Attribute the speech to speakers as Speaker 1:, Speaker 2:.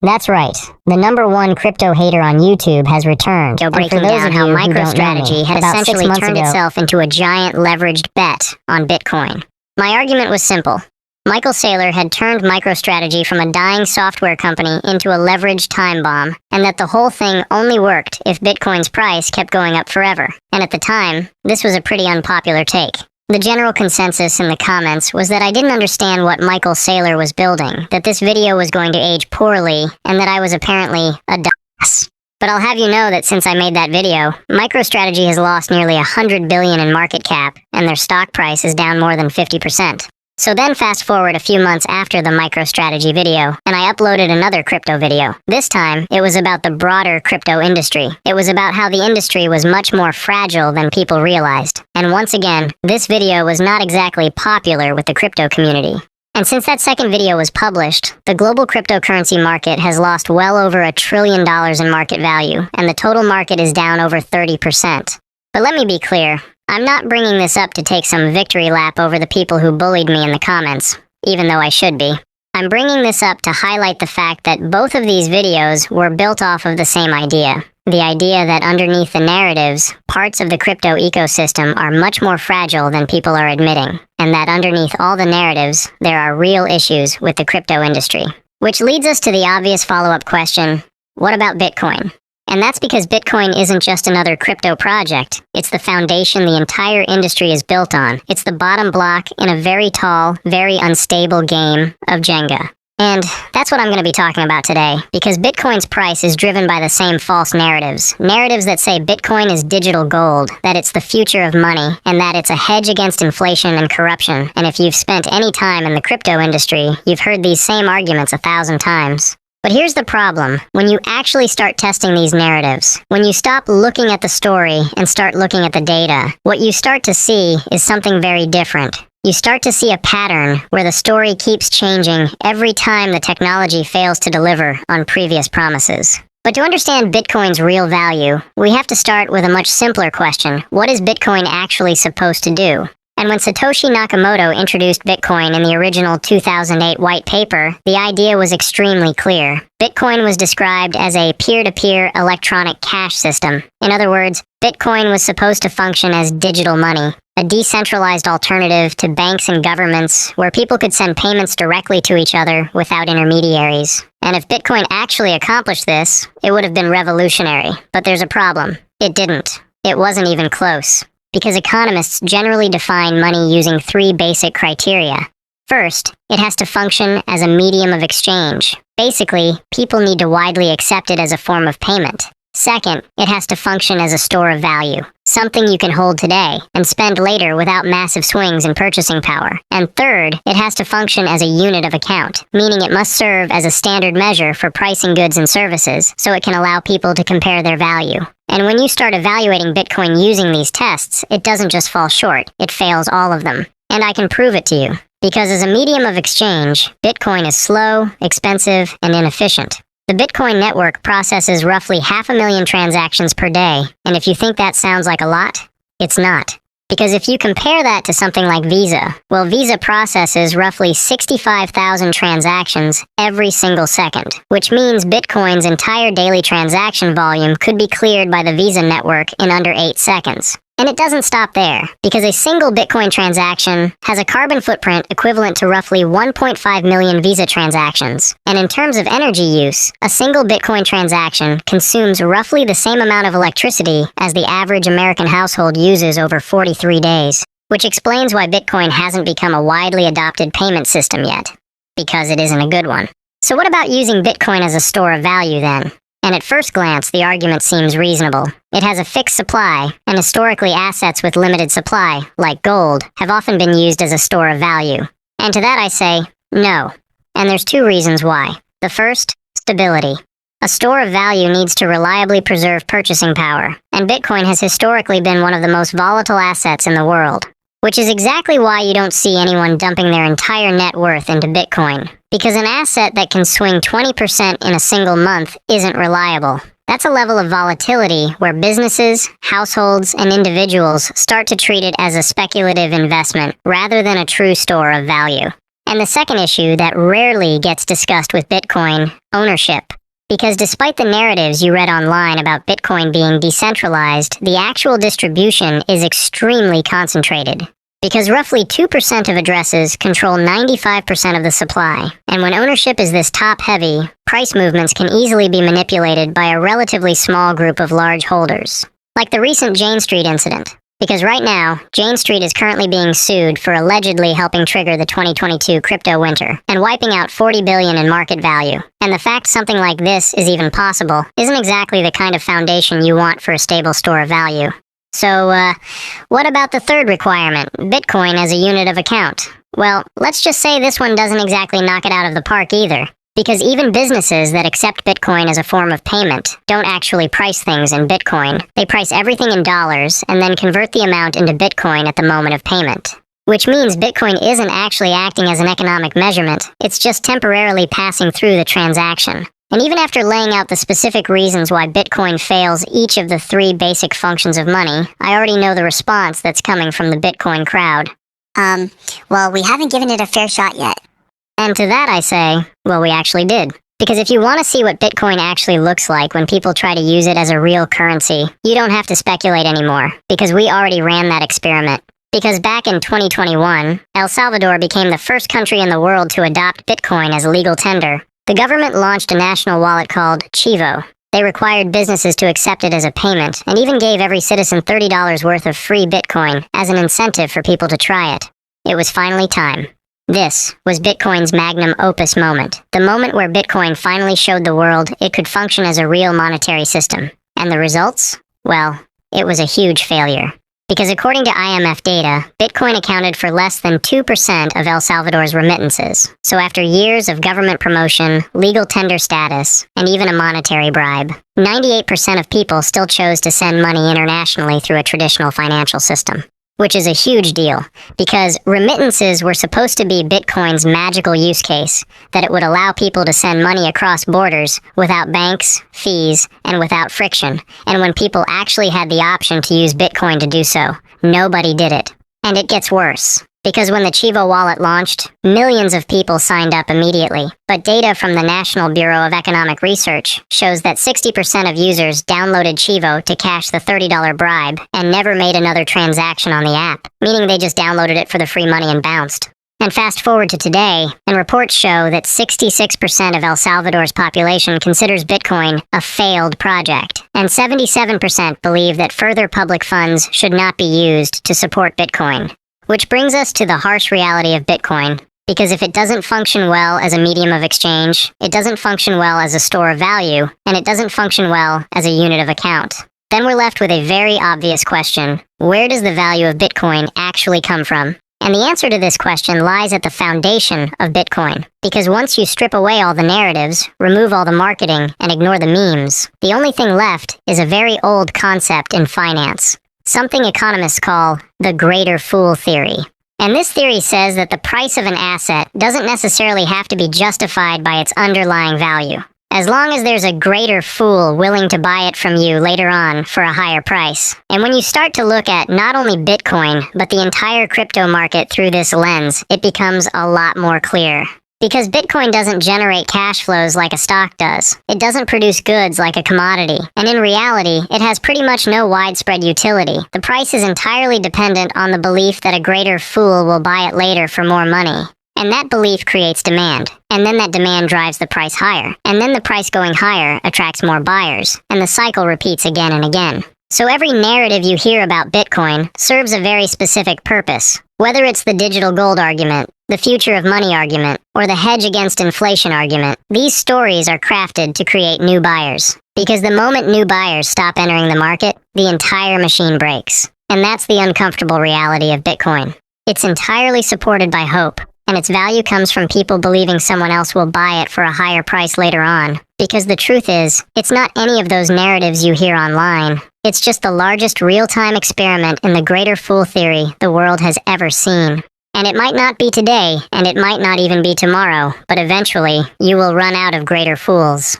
Speaker 1: That's right. The #1 crypto hater on YouTube has returned.
Speaker 2: Breaking down how MicroStrategy had essentially turned itself into a giant leveraged bet on Bitcoin. My argument was simple. Michael Saylor had turned MicroStrategy from a dying software company into a leveraged time bomb, and that the whole thing only worked if Bitcoin's price kept going up forever. And at the time, this was a pretty unpopular take. The general consensus in the comments was that I didn't understand what Michael Saylor was building, that this video was going to age poorly, and that I was apparently a dumbass. But I'll have you know that since I made that video, MicroStrategy has lost nearly $100 billion in market cap, and their stock price is down more than 50%. So then fast forward a few months after the MicroStrategy video, and I uploaded another crypto video. This time, it was about the broader crypto industry. It was about how the industry was much more fragile than people realized. And once again, this video was not exactly popular with the crypto community. And since that second video was published, the global cryptocurrency market has lost well over $1 trillion in market value, and the total market is down over 30%. But let me be clear. I'm not bringing this up to take some victory lap over the people who bullied me in the comments, even though I should be. I'm bringing this up to highlight the fact that both of these videos were built off of the same idea. The idea that underneath the narratives, parts of the crypto ecosystem are much more fragile than people are admitting, and that underneath all the narratives, there are real issues with the crypto industry. Which leads us to the obvious follow-up question, what about Bitcoin? And that's because Bitcoin isn't just another crypto project. It's the foundation the entire industry is built on. It's the bottom block in a very tall, very unstable game of Jenga. And that's what I'm going to be talking about today, because Bitcoin's price is driven by the same false narratives. Narratives that say Bitcoin is digital gold, that it's the future of money, and that it's a hedge against inflation and corruption. And if you've spent any time in the crypto industry, you've heard these same arguments 1,000 times. But here's the problem. When you actually start testing these narratives, when you stop looking at the story and start looking at the data, what you start to see is something very different. You start to see a pattern where the story keeps changing every time the technology fails to deliver on previous promises. But to understand Bitcoin's real value, we have to start with a much simpler question. What is Bitcoin actually supposed to do? And when Satoshi Nakamoto introduced Bitcoin in the original 2008 white paper, the idea was extremely clear. Bitcoin was described as a peer-to-peer electronic cash system. In other words, Bitcoin was supposed to function as digital money, a decentralized alternative to banks and governments where people could send payments directly to each other without intermediaries. And if Bitcoin actually accomplished this, it would have been revolutionary. But there's a problem. It didn't. It wasn't even close. Because economists generally define money using 3 basic criteria. First, it has to function as a medium of exchange. Basically, people need to widely accept it as a form of payment. Second, it has to function as a store of value, something you can hold today and spend later without massive swings in purchasing power. And third, it has to function as a unit of account, meaning it must serve as a standard measure for pricing goods and services, so it can allow people to compare their value. And when you start evaluating Bitcoin using these tests, it doesn't just fall short, it fails all of them. And I can prove it to you. Because as a medium of exchange, Bitcoin is slow, expensive, and inefficient. The Bitcoin network processes roughly 500,000 transactions per day, and if you think that sounds like a lot, it's not. Because if you compare that to something like Visa, well, Visa processes roughly 65,000 transactions every single second, which means Bitcoin's entire daily transaction volume could be cleared by the Visa network in under 8 seconds. And it doesn't stop there, because a single Bitcoin transaction has a carbon footprint equivalent to roughly 1.5 million Visa transactions. And in terms of energy use, a single Bitcoin transaction consumes roughly the same amount of electricity as the average American household uses over 43 days, which explains why Bitcoin hasn't become a widely adopted payment system yet, because it isn't a good one. So what about using Bitcoin as a store of value then? And at first glance, the argument seems reasonable. It has a fixed supply, and historically assets with limited supply, like gold, have often been used as a store of value. And to that I say, no. And there's 2 reasons why. The first, stability. A store of value needs to reliably preserve purchasing power, and Bitcoin has historically been one of the most volatile assets in the world. Which is exactly why you don't see anyone dumping their entire net worth into Bitcoin. Because an asset that can swing 20% in a single month isn't reliable. That's a level of volatility where businesses, households, and individuals start to treat it as a speculative investment rather than a true store of value. And the second issue that rarely gets discussed with Bitcoin, ownership. Because despite the narratives you read online about Bitcoin being decentralized, the actual distribution is extremely concentrated. Because roughly 2% of addresses control 95% of the supply, and when ownership is this top-heavy, price movements can easily be manipulated by a relatively small group of large holders. Like the recent Jane Street incident. Because right now, Jane Street is currently being sued for allegedly helping trigger the 2022 crypto winter and wiping out $40 billion in market value. And the fact something like this is even possible isn't exactly the kind of foundation you want for a stable store of value. So, what about the third requirement, Bitcoin as a unit of account? Well, let's just say this one doesn't exactly knock it out of the park either. Because even businesses that accept Bitcoin as a form of payment don't actually price things in Bitcoin. They price everything in dollars and then convert the amount into Bitcoin at the moment of payment. Which means Bitcoin isn't actually acting as an economic measurement, it's just temporarily passing through the transaction. And even after laying out the specific reasons why Bitcoin fails each of the three basic functions of money, I already know the response that's coming from the Bitcoin crowd.
Speaker 3: Well, we haven't given it a fair shot yet.
Speaker 2: And to that I say, well, we actually did. Because if you want to see what Bitcoin actually looks like when people try to use it as a real currency, you don't have to speculate anymore, because we already ran that experiment. Because back in 2021, El Salvador became the first country in the world to adopt Bitcoin as legal tender. The government launched a national wallet called Chivo. They required businesses to accept it as a payment, and even gave every citizen $30 worth of free Bitcoin as an incentive for people to try it. It was finally time. This was Bitcoin's magnum opus moment, the moment where Bitcoin finally showed the world it could function as a real monetary system. And the results? Well, it was a huge failure. Because according to IMF data, Bitcoin accounted for less than 2% of El Salvador's remittances. So after years of government promotion, legal tender status, and even a monetary bribe, 98% of people still chose to send money internationally through a traditional financial system. Which is a huge deal, because remittances were supposed to be Bitcoin's magical use case, that it would allow people to send money across borders without banks, fees, and without friction. And when people actually had the option to use Bitcoin to do so, nobody did it. And it gets worse. Because when the Chivo wallet launched, millions of people signed up immediately. But data from the National Bureau of Economic Research shows that 60% of users downloaded Chivo to cash the $30 bribe and never made another transaction on the app, meaning they just downloaded it for the free money and bounced. And fast forward to today, and reports show that 66% of El Salvador's population considers Bitcoin a failed project, and 77% believe that further public funds should not be used to support Bitcoin. Which brings us to the harsh reality of Bitcoin, because if it doesn't function well as a medium of exchange, it doesn't function well as a store of value, and it doesn't function well as a unit of account. Then we're left with a very obvious question: where does the value of Bitcoin actually come from? And the answer to this question lies at the foundation of Bitcoin, because once you strip away all the narratives, remove all the marketing, and ignore the memes, the only thing left is a very old concept in finance. Something economists call the greater fool theory. And this theory says that the price of an asset doesn't necessarily have to be justified by its underlying value, as long as there's a greater fool willing to buy it from you later on for a higher price. And when you start to look at not only Bitcoin, but the entire crypto market through this lens, it becomes a lot more clear. Because Bitcoin doesn't generate cash flows like a stock does. It doesn't produce goods like a commodity. And in reality, it has pretty much no widespread utility. The price is entirely dependent on the belief that a greater fool will buy it later for more money. And that belief creates demand. And then that demand drives the price higher. And then the price going higher attracts more buyers. And the cycle repeats again and again. So every narrative you hear about Bitcoin serves a very specific purpose. Whether it's the digital gold argument, the future of money argument, or the hedge against inflation argument, these stories are crafted to create new buyers. Because the moment new buyers stop entering the market, the entire machine breaks. And that's the uncomfortable reality of Bitcoin. It's entirely supported by hope, and its value comes from people believing someone else will buy it for a higher price later on. Because the truth is, it's not any of those narratives you hear online. It's just the largest real-time experiment in the greater fool theory the world has ever seen. And it might not be today, and it might not even be tomorrow, but eventually, you will run out of greater fools.